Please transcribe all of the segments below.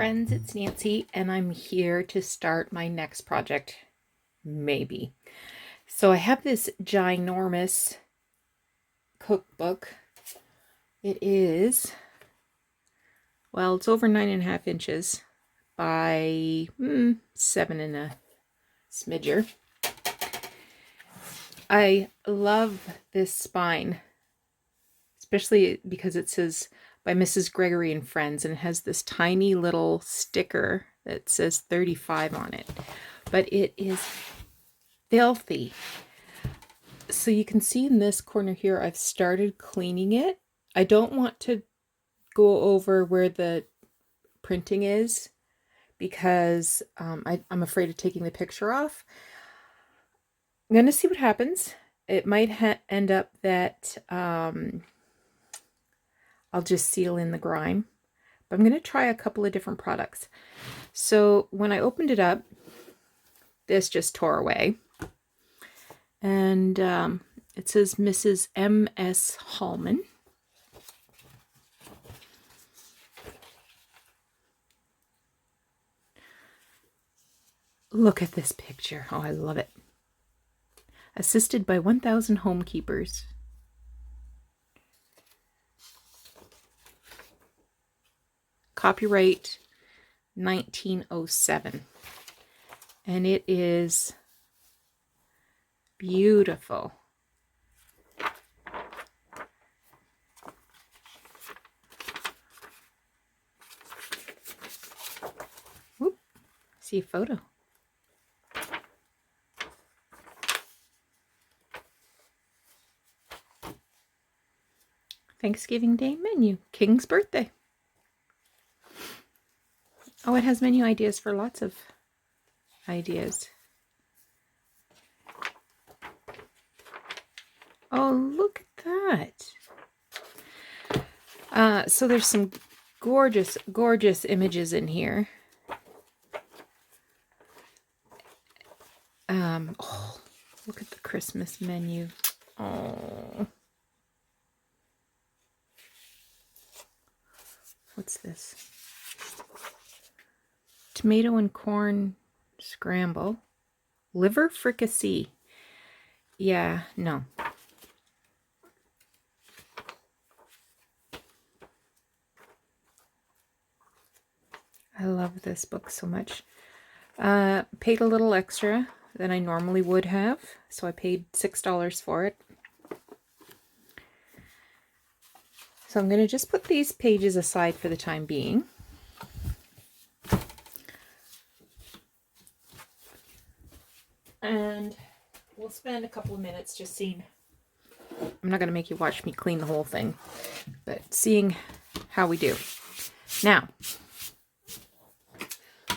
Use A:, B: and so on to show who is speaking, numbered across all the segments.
A: friends, it's Nancy, and I'm here to start my next project, maybe. So I have this ginormous cookbook. It is, well, it's over 9.5 inches by 7 and a smidger. I love this spine, especially because it says by Mrs. Gregory and Friends, and it has this tiny little sticker that says 35 on it. But it is filthy. So you can see in this corner here, I've started cleaning it. I don't want to go over where the printing is because I'm afraid of taking the picture off. I'm going to see what happens. It might end up that I'll just seal in the grime. But I'm going to try a couple of different products. So when I opened it up, this just tore away. And it says Mrs. M.S. Hallman. Look at this picture. Oh, I love it. Assisted by 1,000 homekeepers. Copyright 1907. And it is beautiful. Whoop. See a photo. Thanksgiving Day menu. King's birthday. Oh, it has menu ideas for lots of ideas. Oh, look at that. So there's some gorgeous, gorgeous images in here. Oh, look at the Christmas menu. Oh. What's this? Tomato and corn scramble. Liver fricassee. Yeah, no. I love this book so much. Paid a little extra than I normally would have, so I paid $6 for it. So I'm going to just put these pages aside for the time being. And we'll spend a couple of minutes just seeing. I'm not going to make you watch me clean the whole thing, but seeing how we do. Now,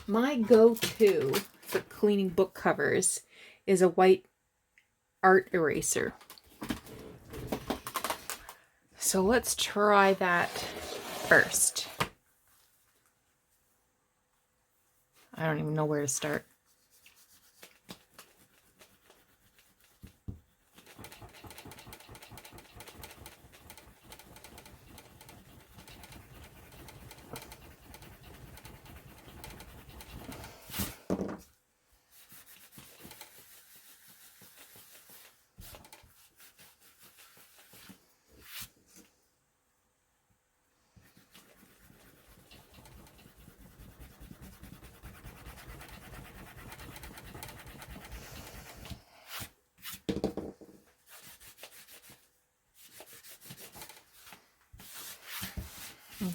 A: my go-to for cleaning book covers is a white art eraser. So let's try that first. I don't even know where to start.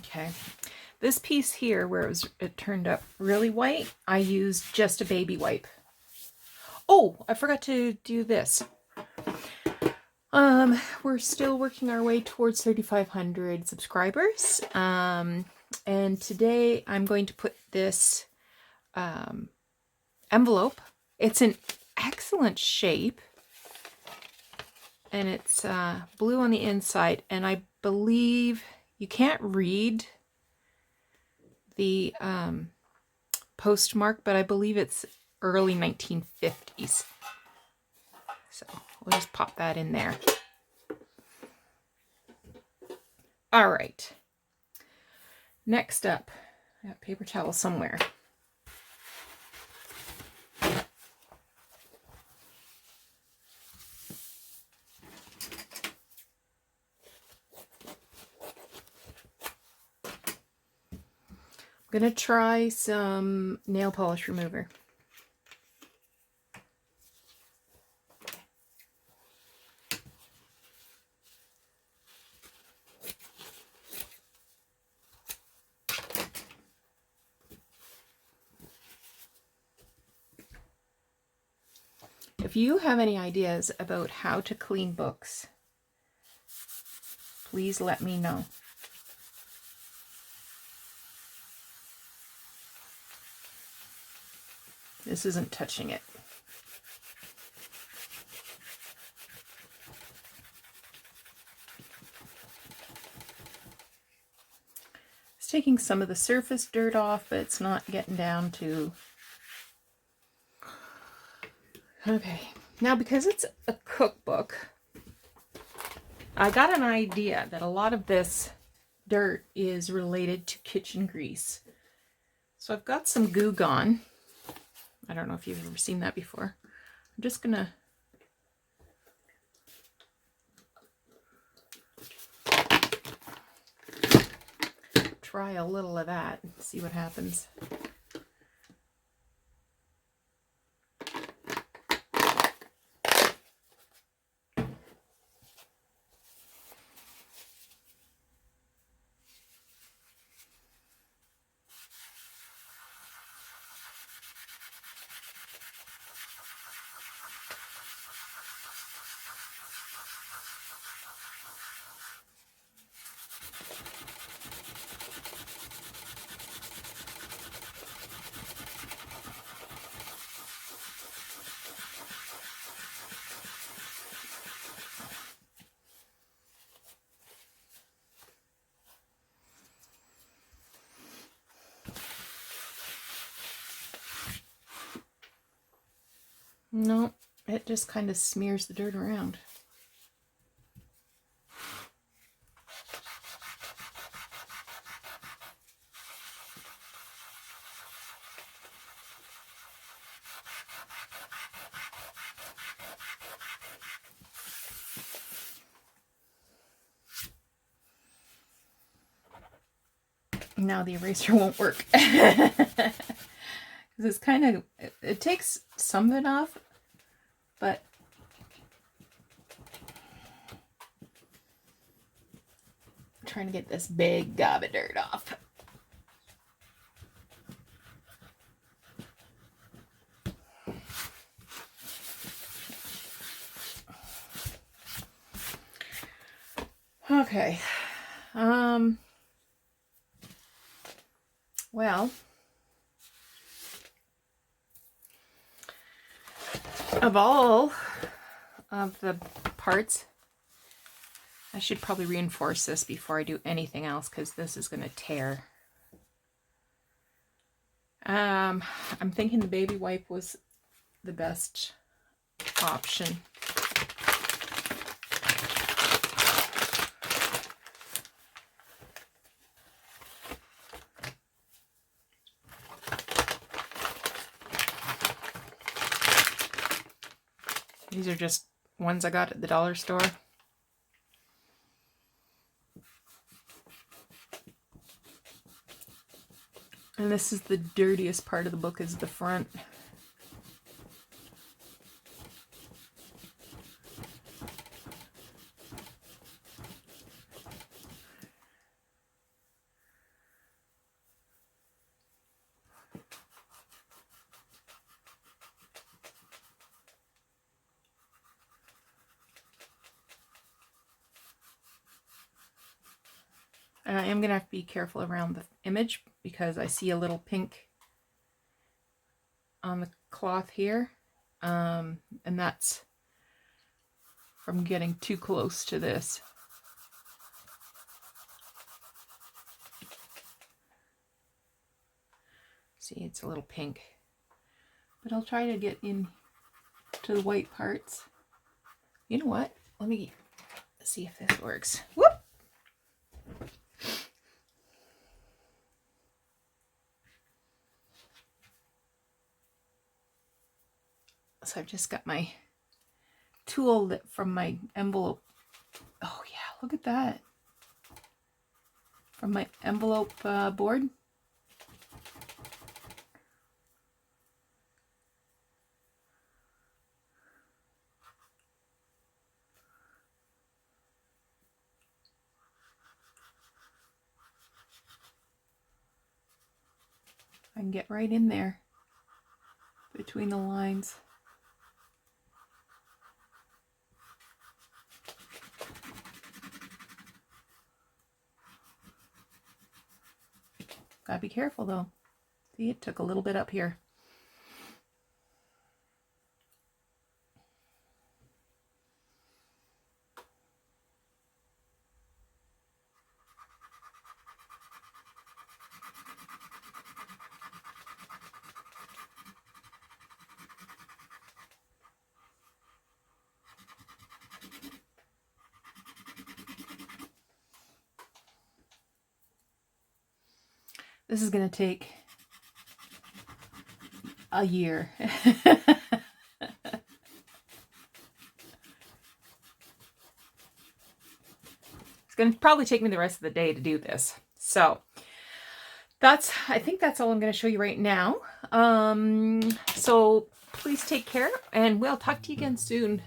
A: Okay, this piece here where it turned up really white, I used just a baby wipe. Oh, I forgot to do this. We're still working our way towards 3,500 subscribers. And today I'm going to put this envelope. It's an excellent shape. And it's blue on the inside. And I believe you can't read the postmark, but I believe it's early 1950s. So we'll just pop that in there. All right. Next up, I got paper towel somewhere. I'm gonna try some nail polish remover. If you have any ideas about how to clean books, please let me know. This isn't touching it. It's taking some of the surface dirt off, but it's not getting down to... Okay, now because it's a cookbook, I got an idea that a lot of this dirt is related to kitchen grease. So I've got some Goo Gone. I don't know if you've ever seen that before. I'm just gonna try a little of that and see what happens. No, it just kind of smears the dirt around. Now the eraser won't work. Because it's kind of, it takes some of it off, but I'm trying to get this big gob of dirt off. Okay. Well, of all of the parts, I should probably reinforce this before I do anything else because this is going to tear. I'm thinking the baby wipe was the best option. These are just ones I got at the dollar store. And this is the dirtiest part of the book, is the front. And I am going to have to be careful around the image because I see a little pink on the cloth here. And that's from getting too close to this. See, it's a little pink. But I'll try to get in to the white parts. You know what? Let me see if this works. Whoop! So I've just got my tool that from my envelope. Oh yeah, look at that. From my envelope board. I can get right in there between the lines. Gotta be careful though. See, it took a little bit up here. This is going to take a year. It's going to probably take me the rest of the day to do this. So I think that's all I'm going to show you right now. So please take care, and we'll talk to you again soon.